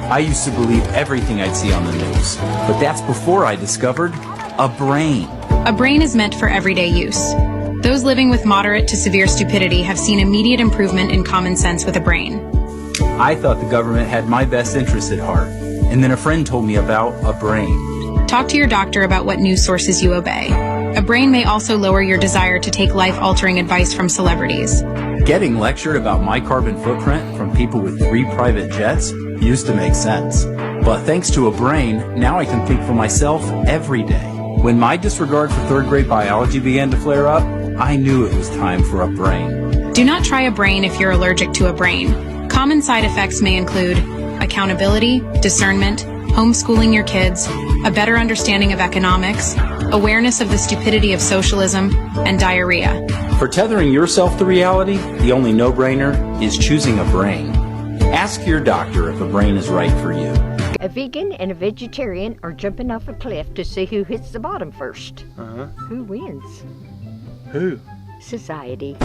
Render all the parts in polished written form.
I used to believe everything I'd see on the news, but that's before I discovered a brain. A brain is meant for everyday use. Those living with moderate to severe stupidity have seen immediate improvement in common sense with a brain. I thought the government had my best interest at heart, and then a friend told me about a brain. Talk to your doctor about what news sources you obey. A brain may also lower your desire to take life-altering advice from celebrities. Getting lectured about my carbon footprint from people with 3 private jets used to make sense. But thanks to a brain, now I can think for myself every day. When my disregard for 3rd grade biology began to flare up, I knew it was time for a brain. Do not try a brain if you're allergic to a brain. Common side effects may include accountability, discernment, homeschooling your kids, a better understanding of economics, awareness of the stupidity of socialism, and diarrhea. For tethering yourself to reality, the only no-brainer is choosing a brain. Ask your doctor if a brain is right for you. A vegan and a vegetarian are jumping off a cliff to see who hits the bottom first. Who wins? Who? Society.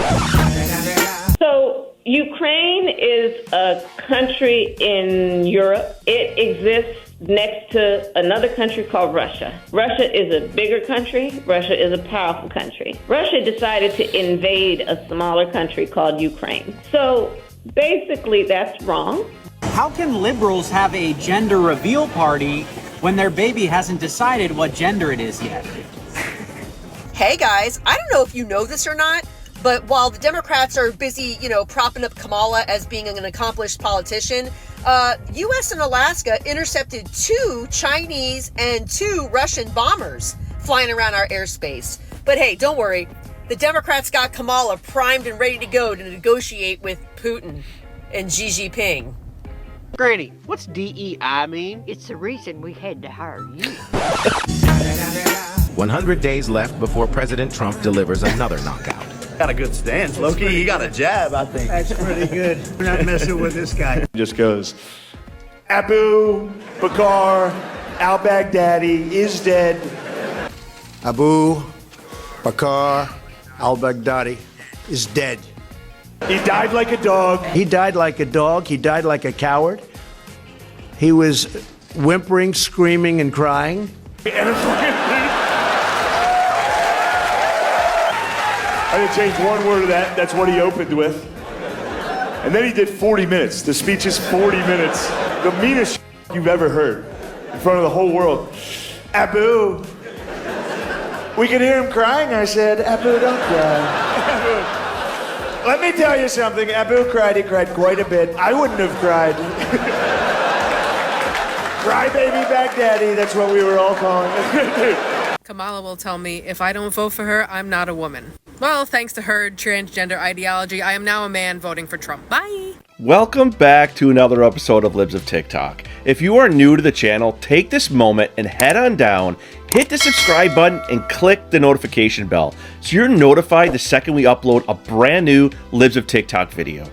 So Ukraine is a country in Europe. It exists next to another country called Russia. Russia is a bigger country. Russia is a powerful country. Russia decided to invade a smaller country called Ukraine. So basically that's wrong. How can liberals have a gender reveal party when their baby hasn't decided what gender it is yet? Hey guys, I don't know if you know this or not, but while the Democrats are busy, propping up Kamala as being an accomplished politician, U.S. and Alaska intercepted 2 Chinese and 2 Russian bombers flying around our airspace. But hey, don't worry. The Democrats got Kamala primed and ready to go to negotiate with Putin and Xi Jinping. Granny, what's DEI mean? It's the reason we had to hire you. 100 days left before President Trump delivers another knockout. Got a good stance, Loki. He got a jab, I think. That's pretty good. We're not messing with this guy. Just goes, Abu Bakr al-Baghdadi is dead. Abu Bakr al-Baghdadi is dead. He died like a dog. He died like a dog. He died like a coward. He was whimpering, screaming, and crying. I didn't change one word of that. That's what he opened with. And then he did 40 minutes. The speech is 40 minutes. The meanest you've ever heard in front of the whole world. Abu. We could hear him crying. I said, Abu, don't cry. Let me tell you something. Abu cried. He cried quite a bit. I wouldn't have cried. Crybaby Baghdadi. That's what we were all calling it. Kamala will tell me if I don't vote for her, I'm not a woman. Well, thanks to her transgender ideology, I am now a man voting for Trump. Bye! Welcome back to another episode of Libs of TikTok. If you are new to the channel, take this moment and head on down, hit the subscribe button, and click the notification bell so you're notified the second we upload a brand new Libs of TikTok video.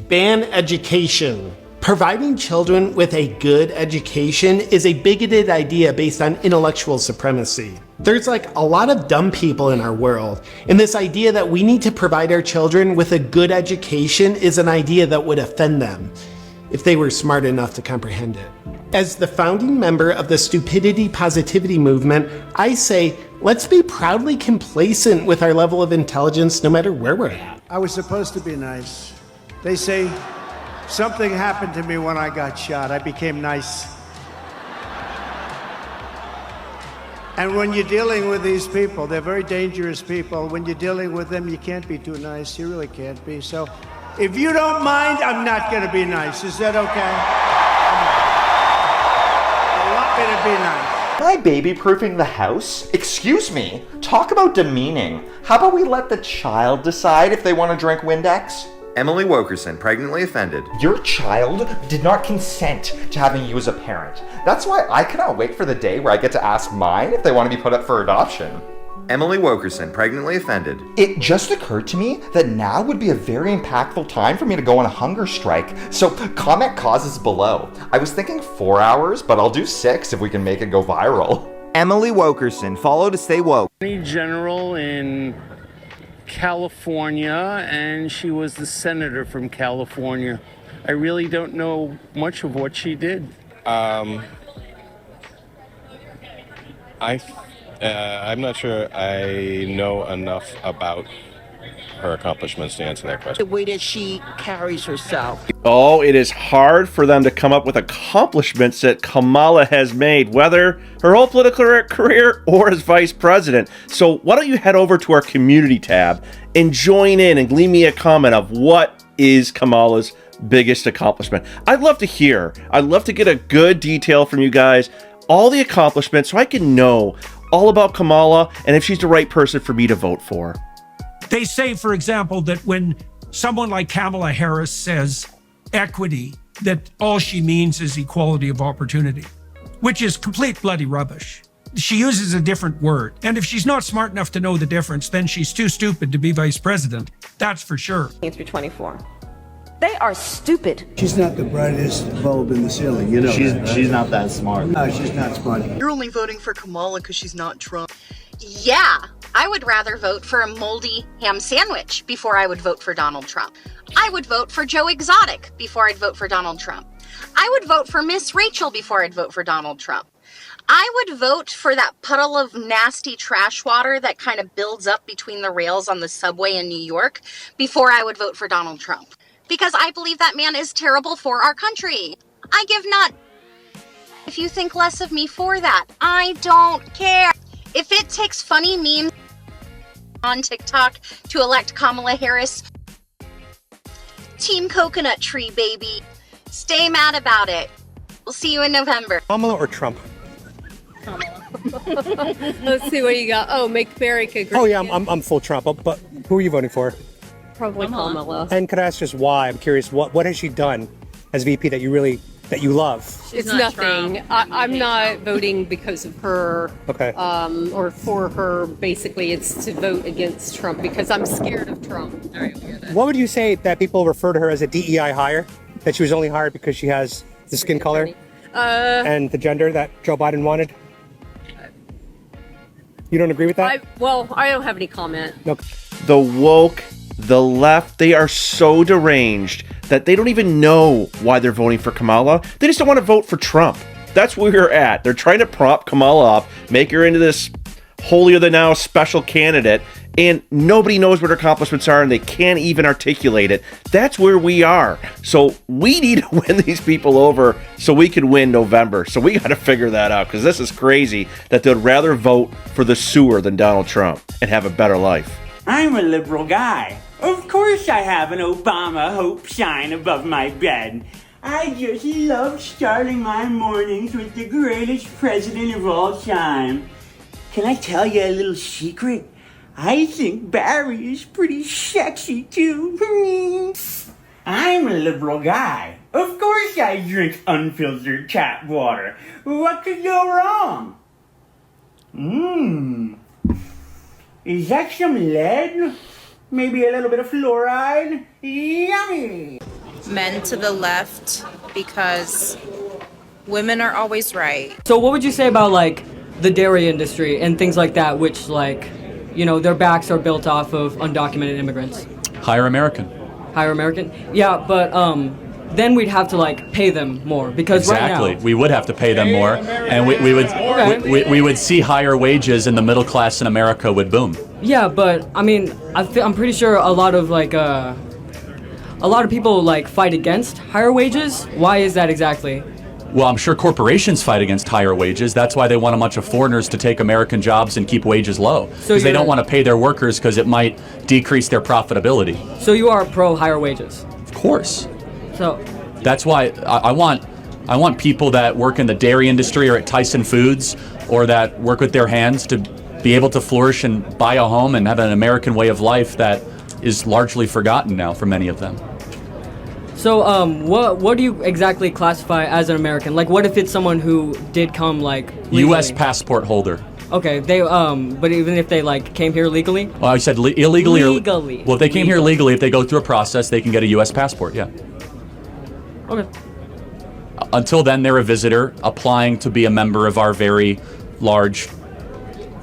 Ban education. Providing children with a good education is a bigoted idea based on intellectual supremacy. There's a lot of dumb people in our world, and this idea that we need to provide our children with a good education is an idea that would offend them if they were smart enough to comprehend it. As the founding member of the stupidity positivity movement, I say, let's be proudly complacent with our level of intelligence no matter where we're at. I was supposed to be nice. They say something happened to me when I got shot. I became nice. And when you're dealing with these people, they're very dangerous people. When you're dealing with them, you can't be too nice. You really can't be. So if you don't mind, I'm not going to be nice. Is that okay? You want me to be nice? Am I baby-proofing the house? Excuse me. Talk about demeaning. How about we let the child decide if they want to drink Windex? Emily Wokerson, pregnantly offended. Your child did not consent to having you as a parent. That's why I cannot wait for the day where I get to ask mine if they want to be put up for adoption. Emily Wokerson, pregnantly offended. It just occurred to me that now would be a very impactful time for me to go on a hunger strike. So comment causes below. I was thinking 4 hours, but I'll do 6 if we can make it go viral. Emily Wokerson, follow to stay woke. Attorney General in California, and she was the senator from California. I really don't know much of what she did. I'm not sure I know enough about her accomplishments to answer that question. The way that she carries herself. Oh, it is hard for them to come up with accomplishments that Kamala has made, whether her whole political career or as vice president. So why don't you head over to our community tab and join in and leave me a comment of what is Kamala's biggest accomplishment. I'd love to hear. I'd love to get a good detail from you guys, all the accomplishments, so I can know all about Kamala and if she's the right person for me to vote for. They say, for example, that when someone like Kamala Harris says equity, that all she means is equality of opportunity, which is complete bloody rubbish. She uses a different word. And if she's not smart enough to know the difference, then she's too stupid to be vice president. That's for sure. Through 24. They are stupid. She's not the brightest bulb in the ceiling, you know. She's not that smart. No, she's not smart. You're only voting for Kamala because she's not Trump. Yeah, I would rather vote for a moldy ham sandwich before I would vote for Donald Trump. I would vote for Joe Exotic before I'd vote for Donald Trump. I would vote for Miss Rachel before I'd vote for Donald Trump. I would vote for that puddle of nasty trash water that kind of builds up between the rails on the subway in New York before I would vote for Donald Trump. Because I believe that man is terrible for our country. I give not. If you think less of me for that, I don't care. If it takes funny memes on TikTok to elect Kamala Harris, Team Coconut Tree, baby. Stay mad about it. We'll see you in November. Kamala or Trump? Let's see what you got. Oh, make America great. Oh yeah, I'm full Trump. But who are you voting for? Probably Kamala. And could I ask just why? I'm curious. What has she done as VP that you love? It's nothing. I'm not voting because of her. Okay. Or for her. Basically, it's to vote against Trump because I'm scared of Trump. What would you say that people refer to her as a DEI hire? That she was only hired because she has the skin color and the gender that Joe Biden wanted? You don't agree with that? I don't have any comment. No. The woke, the left, they are so deranged that they don't even know why they're voting for Kamala. They just don't want to vote for Trump. That's where we're at. They're trying to prop Kamala up, make her into this holier-than-thou special candidate, and nobody knows what her accomplishments are, and they can't even articulate it. That's where we are. So we need to win these people over so we can win November. So we got to figure that out, because this is crazy that they'd rather vote for the sewer than Donald Trump and have a better life. I'm a liberal guy. Of course I have an Obama hope sign above my bed. I just love starting my mornings with the greatest president of all time. Can I tell you a little secret? I think Barry is pretty sexy too. I'm a liberal guy. Of course I drink unfiltered tap water. What could go wrong? Is that some lead? Maybe a little bit of fluoride? Yummy! Men to the left because women are always right. So what would you say about like the dairy industry and things like that, which like, you know, their backs are built off of undocumented immigrants? Hire American. Hire American? Yeah, but then we'd have to like pay them more because exactly. Right now we would have to pay them more, and we would see higher wages, and the middle class in America would boom. Yeah, but I mean, I'm pretty sure a lot of people like fight against higher wages. Why is that exactly? Well, I'm sure corporations fight against higher wages. That's why they want a bunch of foreigners to take American jobs and keep wages low. Because they don't want to pay their workers because it might decrease their profitability. So you are pro higher wages? Of course. So that's why I want people that work in the dairy industry or at Tyson Foods or that work with their hands to be able to flourish and buy a home and have an American way of life that is largely forgotten now for many of them. So what do you exactly classify as an American? Like what if it's someone who did come like legally? U.S. passport holder. Okay, they but even if they like came here legally? Well, I said illegally. Legally. Well, if they came here legally, if they go through a process, they can get a U.S. passport, yeah. Okay. Until then, they're a visitor applying to be a member of our very large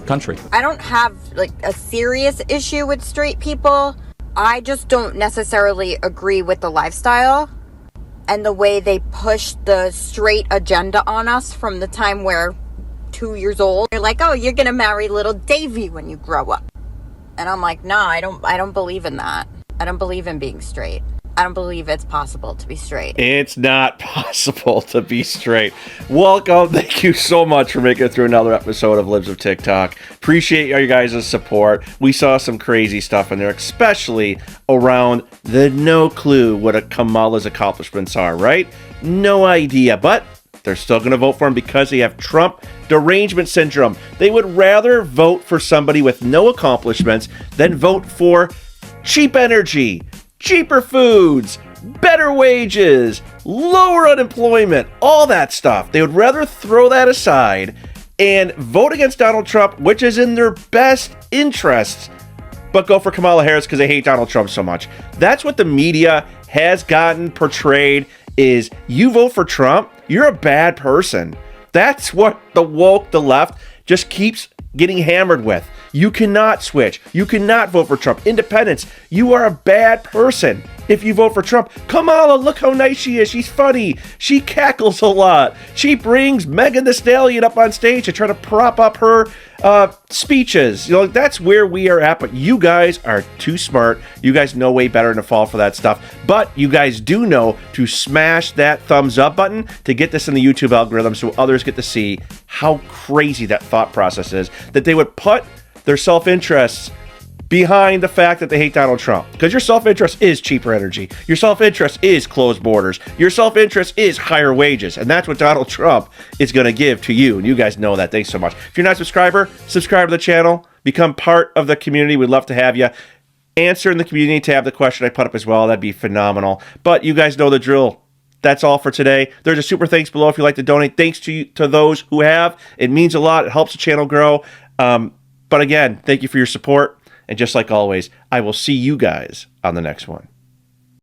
country. I don't have like a serious issue with straight people. I just don't necessarily agree with the lifestyle. and the way they push the straight agenda on us from the time we're 2 years old. They're like, oh, you're gonna marry little Davy when you grow up. And I'm like, nah, I don't believe in that. I don't believe in being straight. I don't believe it's possible to be straight. It's not possible to be straight. Welcome. Thank you so much for making it through another episode of Libs of TikTok. Appreciate your guys' support. We saw some crazy stuff in there, especially around the no clue what Kamala's accomplishments are, right? No idea, but they're still going to vote for him because they have Trump derangement syndrome. They would rather vote for somebody with no accomplishments than vote for cheap energy, cheaper foods, better wages, lower unemployment, all that stuff. They would rather throw that aside and vote against Donald Trump, which is in their best interests, but go for Kamala Harris because they hate Donald Trump so much. That's what the media has gotten portrayed, is you vote for Trump, you're a bad person. That's what the woke, the left, just keeps getting hammered with. You cannot switch. You cannot vote for Trump. Independents, you are a bad person if you vote for Trump. Kamala, look how nice she is. She's funny. She cackles a lot. She brings Megan Thee Stallion up on stage to try to prop up her speeches. You know, that's where we are at, but you guys are too smart. You guys know way better than to fall for that stuff, but you guys do know to smash that thumbs up button to get this in the YouTube algorithm so others get to see how crazy that thought process is, that they would put their self-interests behind the fact that they hate Donald Trump. Because your self-interest is cheaper energy. Your self-interest is closed borders. Your self-interest is higher wages. And that's what Donald Trump is going to give to you. And you guys know that. Thanks so much. If you're not a subscriber, subscribe to the channel. Become part of the community. We'd love to have you. Answer in the community tab the question I put up as well. That'd be phenomenal. But you guys know the drill. That's all for today. There's a super thanks below if you'd like to donate. Thanks to those who have. It means a lot. It helps the channel grow. But again, thank you for your support. And just like always, I will see you guys on the next one.